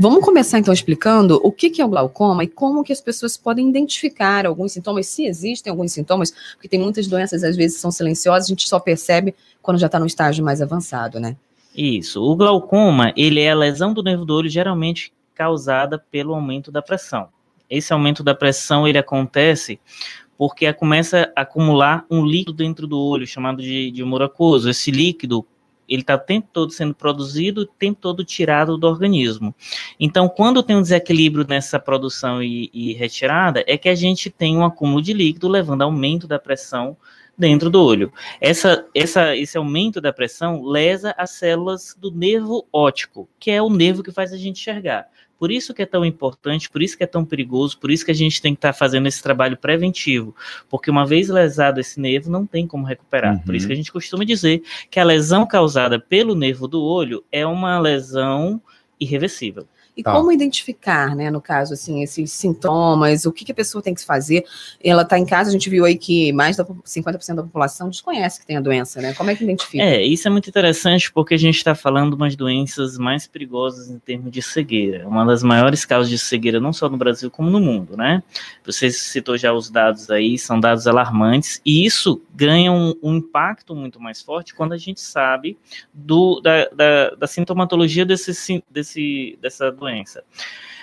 Vamos começar então explicando o que é o glaucoma e como que as pessoas podem identificar alguns sintomas, se existem alguns sintomas, porque tem muitas doenças às vezes são silenciosas, a gente só percebe quando já está no estágio mais avançado, né? Isso, o glaucoma, ele é a lesão do nervo do olho geralmente causada pelo aumento da pressão. Esse aumento da pressão, ele acontece porque começa a acumular um líquido dentro do olho, chamado de humor aquoso. Esse líquido, ele está o tempo todo sendo produzido, o tempo todo tirado do organismo. Então, quando tem um desequilíbrio nessa produção e retirada, é que a gente tem um acúmulo de líquido, levando a aumento da pressão dentro do olho. Esse aumento da pressão lesa as células do nervo óptico, que é o nervo que faz a gente enxergar. Por isso que é tão importante, por isso que é tão perigoso, por isso que a gente tem que estar fazendo esse trabalho preventivo, porque uma vez lesado esse nervo, não tem como recuperar. Por isso que a gente costuma dizer que a lesão causada pelo nervo do olho é uma lesão irreversível. E como identificar, né, no caso, assim, esses sintomas, o que a pessoa tem que fazer? Ela está em casa, a gente viu aí que mais de 50% da população desconhece que tem a doença, né? Como é que identifica? Isso é muito interessante porque a gente está falando de umas doenças mais perigosas em termos de cegueira. Uma das maiores causas de cegueira, não só no Brasil, como no mundo, né? Você citou já os dados aí, são dados alarmantes, e isso ganha um impacto muito mais forte quando a gente sabe da sintomatologia dessa doença.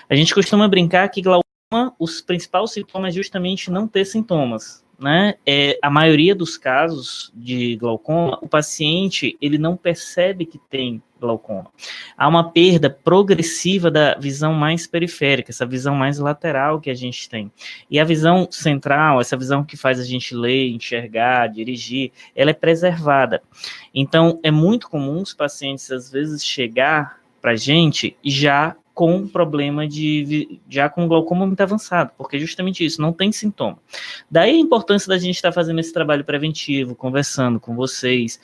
A gente costuma brincar que glaucoma, os principais sintomas é justamente não ter sintomas, né? A maioria dos casos de glaucoma, o paciente ele não percebe que tem glaucoma. Há uma perda progressiva da visão mais periférica, essa visão mais lateral que a gente tem. E a visão central, essa visão que faz a gente ler, enxergar, dirigir, ela é preservada. Então, é muito comum os pacientes, às vezes, chegar para a gente já com problema já com glaucoma muito avançado, porque justamente isso, não tem sintoma. Daí a importância da gente estar fazendo esse trabalho preventivo, conversando com vocês,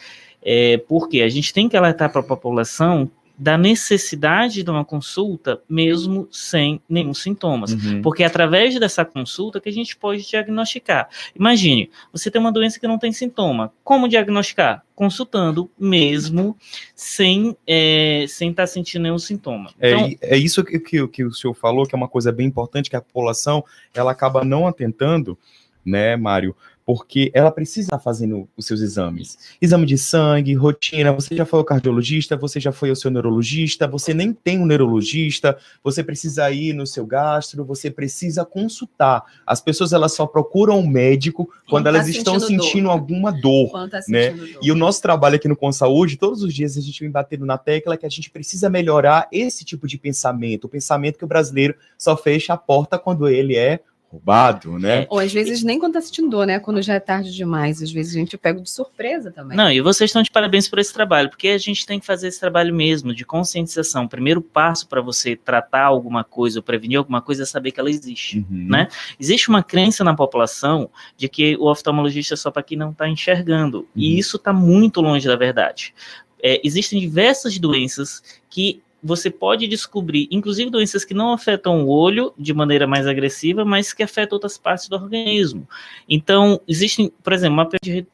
porque a gente tem que alertar para a população da necessidade de uma consulta mesmo sem nenhum sintomas, porque é através dessa consulta que a gente pode diagnosticar. Imagine, você tem uma doença que não tem sintoma, como diagnosticar? Consultando mesmo sem estar sentindo nenhum sintoma. Então, é isso que o senhor falou, que é uma coisa bem importante, que a população ela acaba não atentando, né, Mário? Porque ela precisa estar fazendo os seus exames. Exame de sangue, rotina, você já foi ao cardiologista, você já foi ao seu neurologista, você nem tem um neurologista, você precisa ir no seu gastro, você precisa consultar. As pessoas, elas só procuram um médico quando elas estão sentindo alguma dor, né? E o nosso trabalho aqui no Consaúde, todos os dias a gente vem batendo na tecla que a gente precisa melhorar esse tipo de pensamento, o pensamento que o brasileiro só fecha a porta quando ele é roubado, né? Ou às vezes nem quando tá sentindo dor, né? Quando já é tarde demais, às vezes a gente pega de surpresa também. Não, e vocês estão de parabéns por esse trabalho, porque a gente tem que fazer esse trabalho mesmo, de conscientização. O primeiro passo para você tratar alguma coisa ou prevenir alguma coisa é saber que ela existe, né? Existe uma crença na população de que o oftalmologista é só para quem não está enxergando, e isso está muito longe da verdade. Existem diversas doenças que você pode descobrir, inclusive doenças que não afetam o olho de maneira mais agressiva, mas que afetam outras partes do organismo. Então, existem, por exemplo, uma perda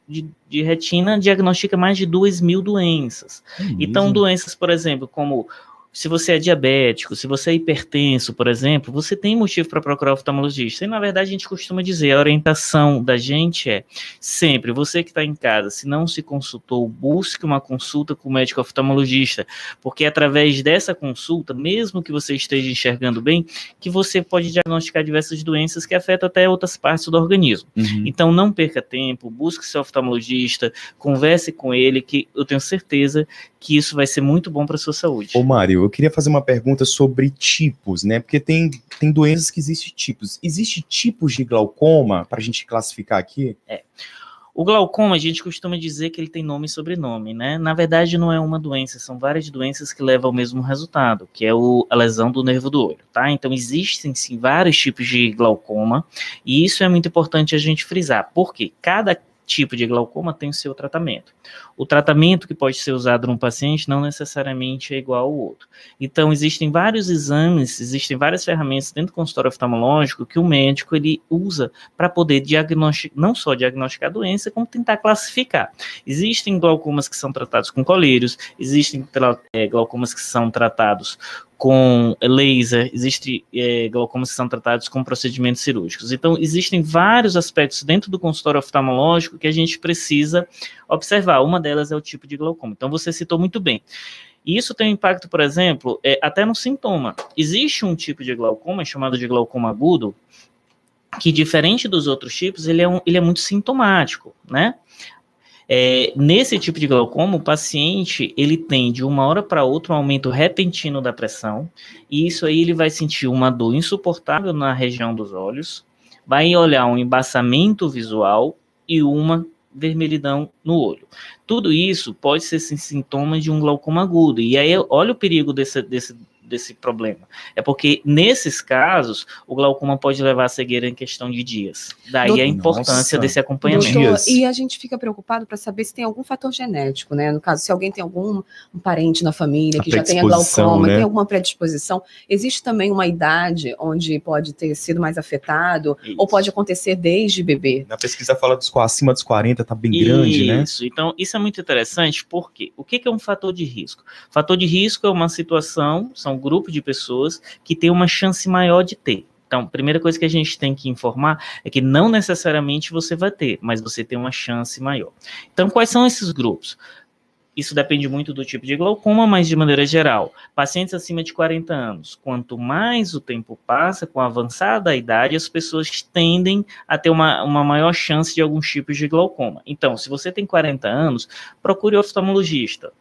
de retina diagnostica mais de 2.000 doenças. Então, doenças, por exemplo, como se você é diabético, se você é hipertenso, por exemplo, você tem motivo para procurar oftalmologista. E, na verdade, a gente costuma dizer, a orientação da gente é sempre, você que está em casa, se não se consultou, busque uma consulta com o médico oftalmologista, porque é através dessa consulta, mesmo que você esteja enxergando bem, que você pode diagnosticar diversas doenças que afetam até outras partes do organismo. Então, não perca tempo, busque seu oftalmologista, converse com ele, que eu tenho certeza que isso vai ser muito bom para a sua saúde. Ô, Mário, eu queria fazer uma pergunta sobre tipos, né? Porque tem doenças que existem tipos. Existem tipos de glaucoma, para a gente classificar aqui? O glaucoma, a gente costuma dizer que ele tem nome e sobrenome, né? Na verdade, não é uma doença, são várias doenças que levam ao mesmo resultado, que é a lesão do nervo do olho, tá? Então, existem, sim, vários tipos de glaucoma, e isso é muito importante a gente frisar, porque cada tipo de glaucoma tem o seu tratamento. O tratamento que pode ser usado num paciente não necessariamente é igual ao outro. Então, existem vários exames, existem várias ferramentas dentro do consultório oftalmológico que o médico ele usa para poder diagnosticar, não só diagnosticar a doença, como tentar classificar. Existem glaucomas que são tratados com colírios, existem glaucomas que são tratados com laser, existe glaucomas que são tratados com procedimentos cirúrgicos. Então, existem vários aspectos dentro do consultório oftalmológico que a gente precisa observar. Uma delas é o tipo de glaucoma. Então, você citou muito bem. E isso tem um impacto, por exemplo, até no sintoma. Existe um tipo de glaucoma, chamado de glaucoma agudo, que, diferente dos outros tipos, ele é muito sintomático, né? Nesse tipo de glaucoma, o paciente, ele tem, de uma hora para outra, um aumento repentino da pressão, e isso aí ele vai sentir uma dor insuportável na região dos olhos, vai olhar um embaçamento visual e uma vermelhidão no olho. Tudo isso pode ser sintomas de um glaucoma agudo, e aí olha o perigo desse problema. É porque, nesses casos, o glaucoma pode levar a cegueira em questão de dias. Daí a importância desse acompanhamento. Doutor, e a gente fica preocupado para saber se tem algum fator genético, né? No caso, se alguém tem um parente na família que já tenha glaucoma, né? Tem alguma predisposição. Existe também uma idade onde pode ter sido mais afetado, ou pode acontecer desde bebê? Na pesquisa fala acima dos 40, tá bem grande, né? Isso, então isso é muito interessante, porque o que é um fator de risco? Fator de risco é uma situação, são um grupo de pessoas que tem uma chance maior de ter. Então, a primeira coisa que a gente tem que informar é que não necessariamente você vai ter, mas você tem uma chance maior. Então, quais são esses grupos? Isso depende muito do tipo de glaucoma, mas de maneira geral, pacientes acima de 40 anos, quanto mais o tempo passa, com a avançada idade, as pessoas tendem a ter uma maior chance de alguns tipos de glaucoma. Então, se você tem 40 anos, procure o oftalmologista.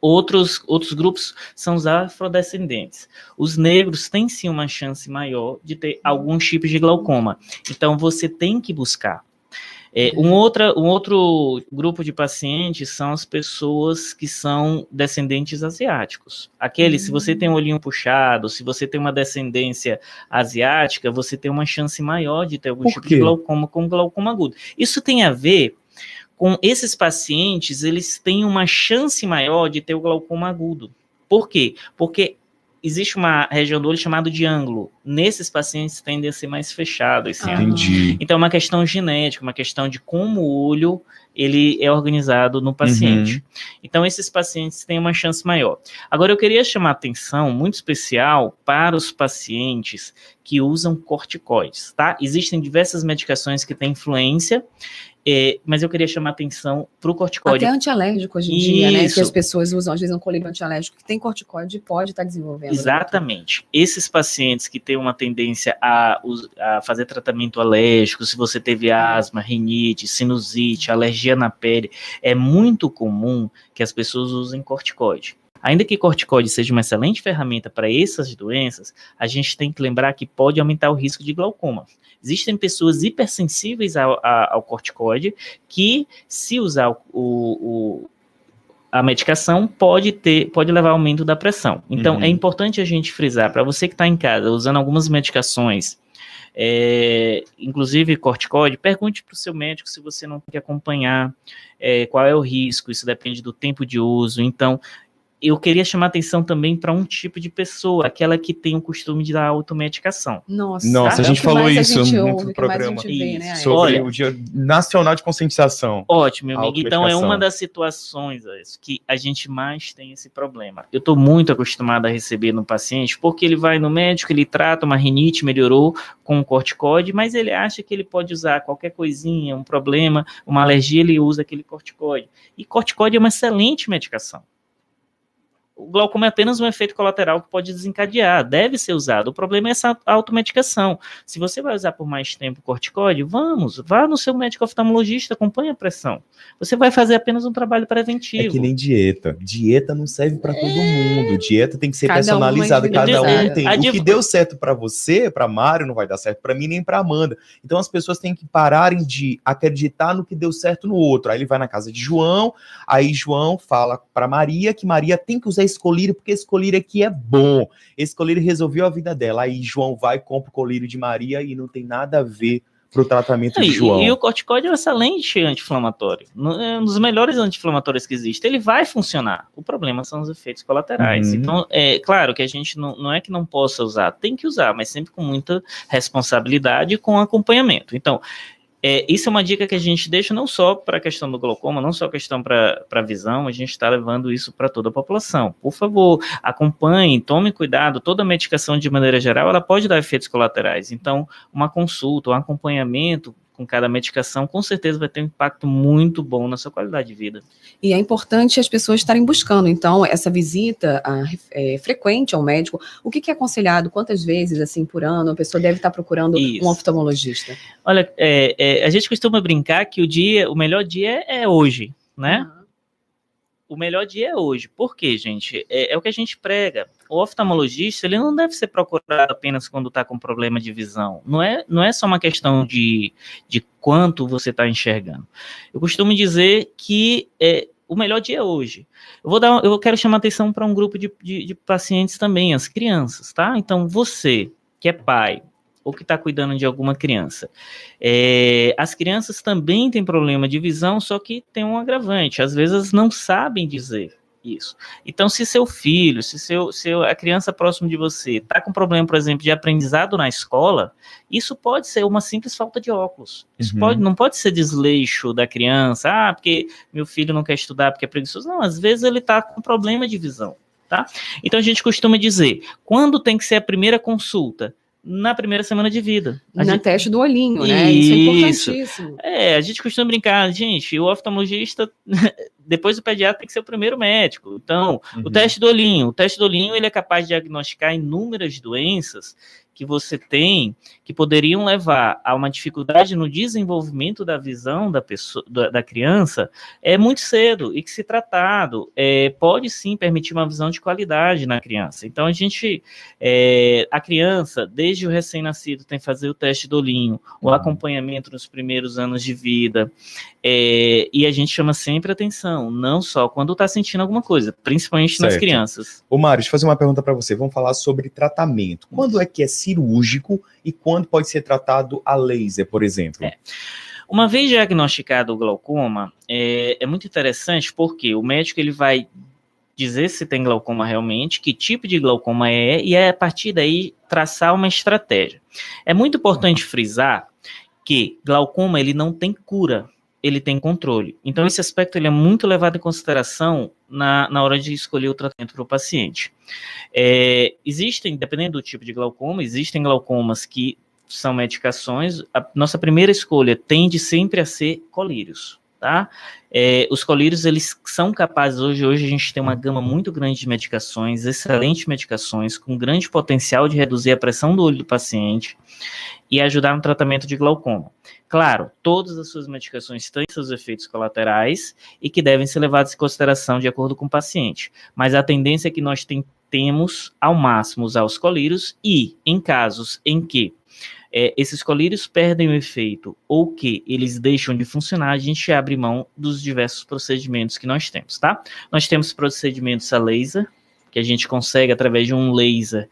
Outros grupos são os afrodescendentes. Os negros têm sim uma chance maior de ter alguns tipos de glaucoma. Então, você tem que buscar. Um outro grupo de pacientes são as pessoas que são descendentes asiáticos. Se você tem um olhinho puxado, se você tem uma descendência asiática, você tem uma chance maior de ter algum tipo de glaucoma, como glaucoma agudo. Isso tem a ver com esses pacientes, eles têm uma chance maior de ter o glaucoma agudo. Por quê? Porque existe uma região do olho chamada de ângulo. Nesses pacientes tendem a ser mais fechado esse ângulo. Entendi. Então é uma questão genética, uma questão de como o olho ele é organizado no paciente. Uhum. Então esses pacientes têm uma chance maior. Agora eu queria chamar atenção muito especial para os pacientes que usam corticoides, tá? Existem diversas medicações que têm influência, mas eu queria chamar atenção para o corticóide. Até antialérgico hoje em dia, né? Que as pessoas usam, às vezes, um colírio antialérgico que tem corticóide pode estar desenvolvendo. Exatamente. Esses pacientes que têm uma tendência a fazer tratamento alérgico, se você teve asma, rinite, sinusite, alergia na pele, é muito comum que as pessoas usem corticóide. Ainda que corticóide seja uma excelente ferramenta para essas doenças, a gente tem que lembrar que pode aumentar o risco de glaucoma. Existem pessoas hipersensíveis ao corticóide que, se usar a medicação, pode levar ao aumento da pressão. Então, é importante a gente frisar, para você que está em casa usando algumas medicações, inclusive corticóide, pergunte para o seu médico se você não tem que acompanhar, qual é o risco, isso depende do tempo de uso. Então, eu queria chamar atenção também para um tipo de pessoa, aquela que tem o costume de dar automedicação. Nossa, a gente falou isso no programa, sobre o Dia Nacional de Conscientização. Ótimo, meu amigo. Então, é uma das situações que a gente mais tem esse problema. Eu estou muito acostumado a receber no paciente, porque ele vai no médico, ele trata uma rinite, melhorou com um corticóide, mas ele acha que ele pode usar qualquer coisinha, um problema, uma alergia, ele usa aquele corticóide. E corticóide é uma excelente medicação. O glaucoma é apenas um efeito colateral que pode desencadear, deve ser usado. O problema é essa automedicação. Se você vai usar por mais tempo corticóide, vá no seu médico oftalmologista, acompanhe a pressão. Você vai fazer apenas um trabalho preventivo. É que nem dieta. Dieta não serve para todo mundo. Dieta tem que ser personalizada, cada um tem. O que deu certo para você, para Mário, não vai dar certo para mim nem para Amanda. Então as pessoas têm que pararem de acreditar no que deu certo no outro. Aí ele vai na casa de João, aí João fala para Maria que Maria tem que usar esse colírio, porque esse colírio aqui é bom. Esse colírio resolveu a vida dela. Aí João vai e compra o colírio de Maria e não tem nada a ver pro tratamento de João. E o corticóide é um excelente anti-inflamatório. Um dos melhores anti-inflamatórios que existe. Ele vai funcionar. O problema são os efeitos colaterais. Então, é claro que a gente não é que não possa usar, tem que usar, mas sempre com muita responsabilidade e com acompanhamento. Então, Isso é uma dica que a gente deixa não só para a questão do glaucoma, não só a questão para a visão, a gente está levando isso para toda a população. Por favor, acompanhe, tome cuidado, toda medicação de maneira geral, ela pode dar efeitos colaterais. Então, uma consulta, um acompanhamento com cada medicação, com certeza vai ter um impacto muito bom na sua qualidade de vida. E é importante as pessoas estarem buscando, então, essa visita frequente ao médico. O que é aconselhado? Quantas vezes, assim, por ano, a pessoa deve estar procurando um oftalmologista? Olha, a gente costuma brincar que o melhor dia é hoje, né? O melhor dia é hoje. Por quê, gente? É o que a gente prega. O oftalmologista, ele não deve ser procurado apenas quando está com problema de visão. Não é só uma questão de quanto você está enxergando. Eu costumo dizer que o melhor dia é hoje. Eu quero chamar atenção para um grupo de pacientes também, as crianças, tá? Então, você, que é pai, ou que está cuidando de alguma criança. As crianças também têm problema de visão, só que tem um agravante. Às vezes não sabem dizer isso. Então, se seu filho, a criança próximo de você está com problema, por exemplo, de aprendizado na escola, isso pode ser uma simples falta de óculos. Isso não pode ser desleixo da criança, porque meu filho não quer estudar porque é preguiçoso. Não, às vezes ele está com problema de visão, tá? Então, a gente costuma dizer, quando tem que ser a primeira consulta? Na primeira semana de vida. Teste do olhinho, né? Isso é importantíssimo. A gente costuma brincar, gente, o oftalmologista, depois do pediatra, tem que ser o primeiro médico. Então, o teste do olhinho, ele é capaz de diagnosticar inúmeras doenças que você tem, que poderiam levar a uma dificuldade no desenvolvimento da visão da criança, muito cedo, e que, se tratado, pode sim permitir uma visão de qualidade na criança. Então, a criança, desde o recém-nascido, tem que fazer o teste do olhinho, o acompanhamento nos primeiros anos de vida, e a gente chama sempre atenção, não só quando está sentindo alguma coisa, principalmente nas crianças. Ô, Mário, deixa eu fazer uma pergunta para você. Vamos falar sobre tratamento. Quando é que é cirúrgico e quando pode ser tratado a laser, por exemplo? Uma vez diagnosticado o glaucoma, é muito interessante porque o médico ele vai dizer se tem glaucoma realmente, que tipo de glaucoma e a partir daí traçar uma estratégia. É muito importante frisar que glaucoma ele não tem cura, ele tem controle. Então, esse aspecto ele é muito levado em consideração na hora de escolher o tratamento para o paciente. Existem, dependendo do tipo de glaucoma, existem glaucomas que são medicações. A nossa primeira escolha tende sempre a ser colírios, tá? Os colírios, eles são capazes, hoje a gente tem uma gama muito grande de medicações, excelentes medicações, com grande potencial de reduzir a pressão do olho do paciente e ajudar no tratamento de glaucoma. Claro, todas as suas medicações têm seus efeitos colaterais e que devem ser levados em consideração de acordo com o paciente, mas a tendência é que nós tentemos ao máximo usar os colírios e, em casos em que esses colírios perdem o efeito ou que eles deixam de funcionar, a gente abre mão dos diversos procedimentos que nós temos, tá? Nós temos procedimentos a laser, que a gente consegue, através de um laser,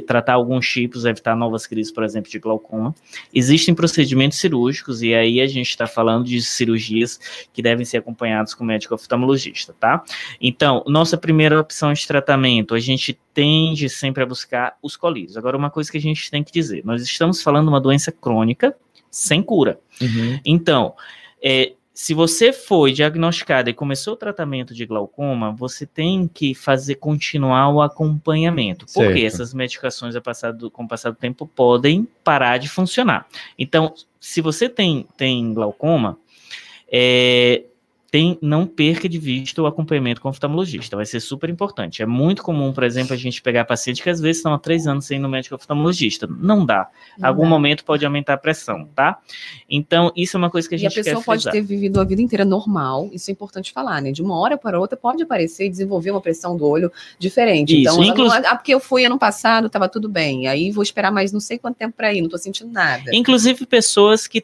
tratar alguns tipos, evitar novas crises, por exemplo, de glaucoma. Existem procedimentos cirúrgicos, e aí a gente está falando de cirurgias que devem ser acompanhadas com o médico oftalmologista, tá? Então, nossa primeira opção de tratamento, a gente tende sempre a buscar os colírios. Agora, uma coisa que a gente tem que dizer, nós estamos falando de uma doença crônica sem cura. Então, se você foi diagnosticado e começou o tratamento de glaucoma, você tem que continuar o acompanhamento, porque essas medicações, com o passar do tempo, podem parar de funcionar. Então, se você tem glaucoma, não perca de vista o acompanhamento com o oftalmologista, vai ser super importante. É muito comum, por exemplo, a gente pegar pacientes que às vezes estão há 3 anos sem ir no médico oftalmologista. Não dá. Algum momento pode aumentar a pressão, tá? Então, isso é uma coisa que a gente quer frisar. E a pessoa pode ter vivido a vida inteira normal, isso é importante falar, né? De uma hora para outra pode aparecer e desenvolver uma pressão do olho diferente. Isso, então, porque eu fui ano passado, estava tudo bem, aí vou esperar mais não sei quanto tempo para ir, não estou sentindo nada. Inclusive, pessoas que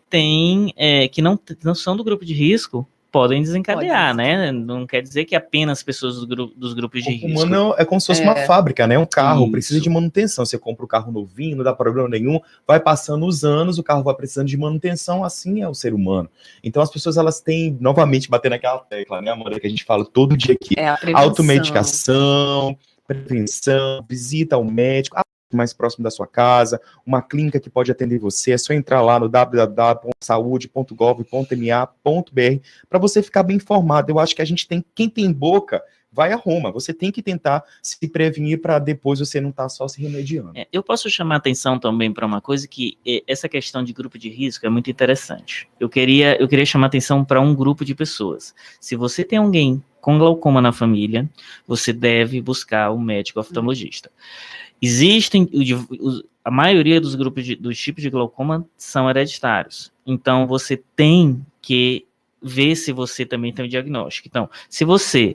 que não são do grupo de risco, podem desencadear, né? Não quer dizer que apenas pessoas dos grupos de risco. O humano é como se fosse uma fábrica, né? Um carro precisa de manutenção. Você compra o carro novinho, não dá problema nenhum, vai passando os anos, o carro vai precisando de manutenção, assim é o ser humano. Então as pessoas, elas têm, novamente, bater naquela tecla, né, Amanda, que a gente fala todo dia aqui. A prevenção. Automedicação, prevenção, visita ao médico. mais próximo da sua casa, uma clínica que pode atender você. É só entrar lá no www.saude.gov.ma.br para você ficar bem informado. Eu acho que quem tem boca, vai a Roma. Você tem que tentar se prevenir para depois você não estar só se remediando. Eu posso chamar a atenção também para uma coisa que essa questão de grupo de risco é muito interessante. Eu queria chamar a atenção para um grupo de pessoas. Se você tem alguém com glaucoma na família, você deve buscar um médico oftalmologista. A maioria dos dos tipos de glaucoma são hereditários. Então, você tem que ver se você também tem o diagnóstico. Então, se você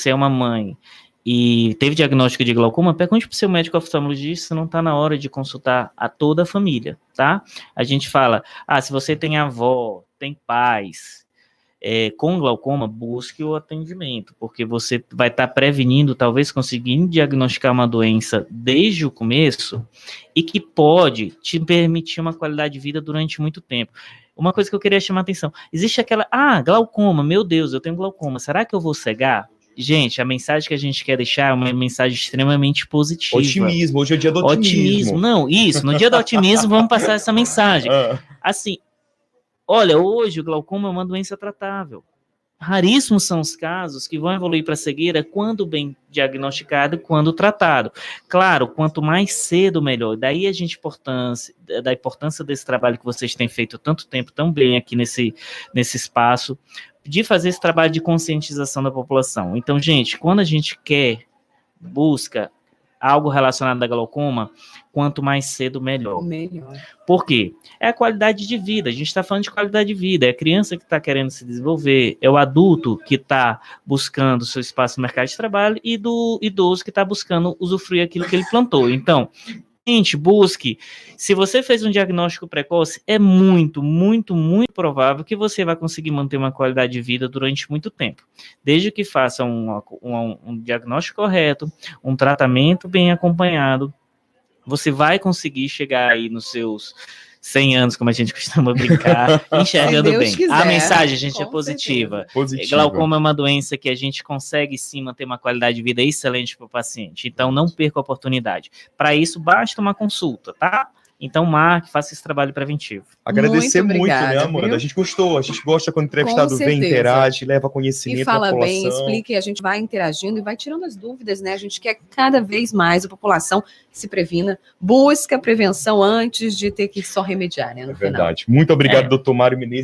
é uma mãe e teve diagnóstico de glaucoma, pergunte para o seu médico oftalmologista se não está na hora de consultar a toda a família, tá? A gente fala, se você tem avó, tem pais, com glaucoma, busque o atendimento, porque você vai estar prevenindo, talvez conseguindo diagnosticar uma doença desde o começo e que pode te permitir uma qualidade de vida durante muito tempo. Uma coisa que eu queria chamar a atenção, existe aquela, glaucoma, meu Deus, eu tenho glaucoma, será que eu vou cegar? Gente, a mensagem que a gente quer deixar é uma mensagem extremamente positiva. Otimismo, hoje é o dia do otimismo. Não, isso, no dia do otimismo vamos passar essa mensagem. Assim, olha, hoje o glaucoma é uma doença tratável. Raríssimos são os casos que vão evoluir para cegueira quando bem diagnosticado, quando tratado. Claro, quanto mais cedo, melhor. Daí a da importância desse trabalho que vocês têm feito tanto tempo, tão bem aqui nesse espaço, de fazer esse trabalho de conscientização da população. Então, gente, quando a gente busca algo relacionado a glaucoma, quanto mais cedo, melhor. Por quê? É a qualidade de vida. A gente está falando de qualidade de vida. É a criança que está querendo se desenvolver, é o adulto que está buscando seu espaço no mercado de trabalho e do idoso que está buscando usufruir aquilo que ele plantou. Então, gente, busque. Se você fez um diagnóstico precoce, é muito, muito, muito provável que você vai conseguir manter uma qualidade de vida durante muito tempo. Desde que faça um diagnóstico correto, um tratamento bem acompanhado, você vai conseguir chegar aí nos seus 100 anos, como a gente costuma brincar, enxergando bem. Quiser, a mensagem, gente, é positiva. Positiva. Glaucoma é uma doença que a gente consegue sim manter uma qualidade de vida excelente para o paciente. Então, não perca a oportunidade. Para isso, basta uma consulta, tá? Então, marque, faça esse trabalho preventivo. Agradecer muito, obrigada, né, Amanda? Viu? A gente gosta quando o entrevistado vem, interage, leva conhecimento e fala à população. bem, explica, e a gente vai interagindo e vai tirando as dúvidas, né? A gente quer cada vez mais a população se previna, busca prevenção antes de ter que só remediar, né? No verdade. Muito obrigado, doutor Mário Menezes.